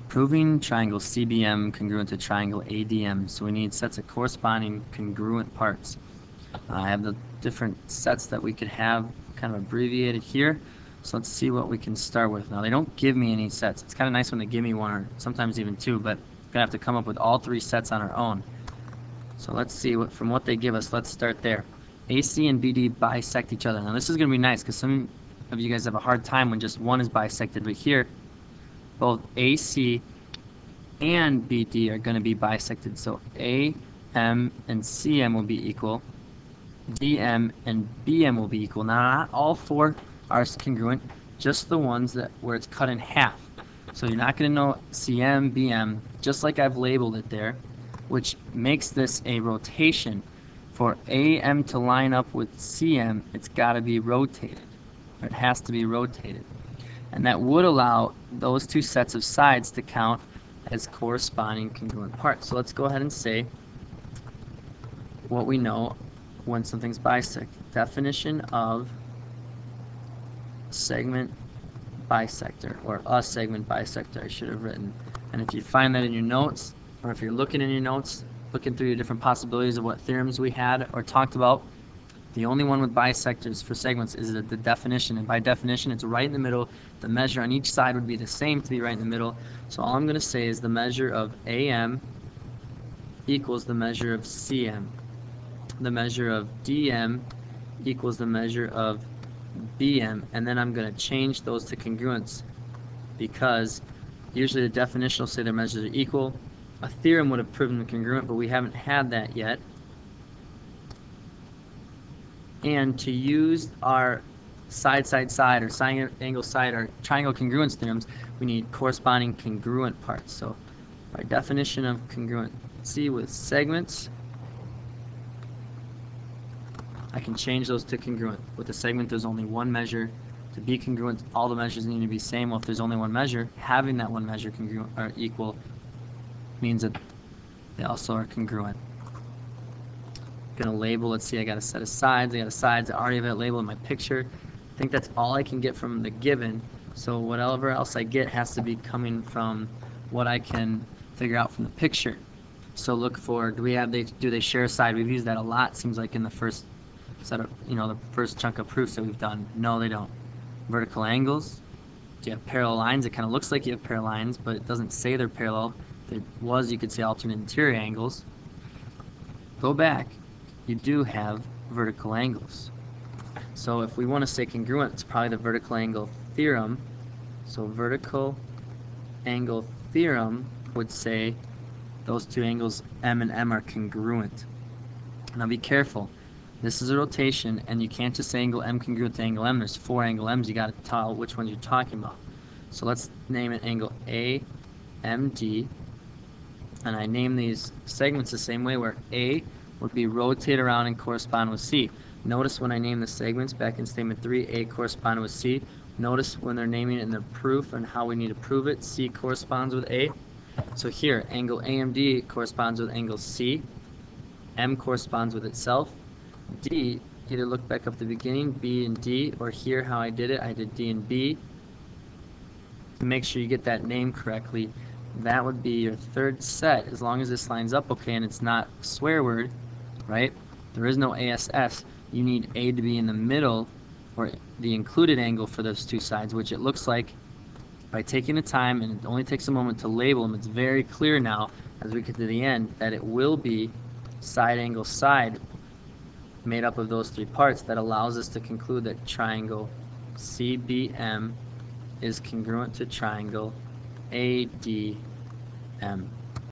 Proving triangle CBM congruent to triangle ADM. So we need sets of corresponding congruent parts. I have the different sets that we could have kind of abbreviated here. So let's see what we can start with. Now they don't give me any sets. It's kind of nice when they give me one or sometimes even two, but we're going to have to come up with all three sets on our own. So let's see from what they give us. Let's start there. AC and BD bisect each other. Now this is going to be nice because some of you guys have a hard time when just one is bisected, but here both AC and BD are going to be bisected. So AM and CM will be equal. DM and BM will be equal. Now not all four are congruent, just the ones where it's cut in half. So you're not going to know CM, BM, just like I've labeled it there, which makes this a rotation. For AM to line up with CM, it's got to be rotated. It has to be rotated. And that would allow those two sets of sides to count as corresponding congruent parts. So let's go ahead and say what we know when something's bisect. Definition of segment bisector, or a segment bisector, I should have written. And if you find that in your notes, or if you're looking in your notes, looking through your different possibilities of what theorems we had or talked about, the only one with bisectors for segments is the definition, and by definition it's right in the middle. The measure on each side would be the same to be right in the middle. So all I'm going to say is the measure of AM equals the measure of CM. The measure of DM equals the measure of BM, and then I'm going to change those to congruents because usually the definition will say their measures are equal. A theorem would have proven them congruent, but we haven't had that yet. And to use our side, or sine, angle, side, or triangle congruence theorems, we need corresponding congruent parts. So by definition of congruency with segments, I can change those to congruent. With a segment, there's only one measure. To be congruent, all the measures need to be same. Well, if there's only one measure, having that one measure congruent or equal means that they also are congruent. Gonna label, let's see, I got a set of sides. I got a sides, I already have it labeled in my picture. I think that's all I can get from the given. So whatever else I get has to be coming from what I can figure out from the picture. So look for, do they share a side? We've used that a lot, seems like in the first set of, the first chunk of proofs that we've done. No, they don't. Vertical angles. Do you have parallel lines? It kind of looks like you have parallel lines, but it doesn't say they're parallel. If it was, you could say alternate interior angles. Go back. You do have vertical angles. So if we want to say congruent, it's probably the vertical angle theorem. So vertical angle theorem would say those two angles M and M are congruent. Now be careful. This is a rotation, and you can't just say angle M congruent to angle M. There's four angle M's. You got to tell which ones you're talking about. So let's name it angle AMD, and I name these segments the same way, where A would be rotate around and correspond with C. Notice when I name the segments back in statement 3, A corresponded with C. Notice when they're naming it in the proof and how we need to prove it, C corresponds with A. So here, angle AMD corresponds with angle C. M corresponds with itself. D, either look back up the beginning, B and D, or here how I did it, I did D and B. To make sure you get that name correctly, that would be your third set, as long as this lines up okay and it's not a swear word, right? There is no ASS. You need A to be in the middle, or the included angle for those two sides, which it looks like by taking the time, and it only takes a moment to label them, it's very clear now as we get to the end that it will be side angle side made up of those three parts. That allows us to conclude that triangle CBM is congruent to triangle ADM.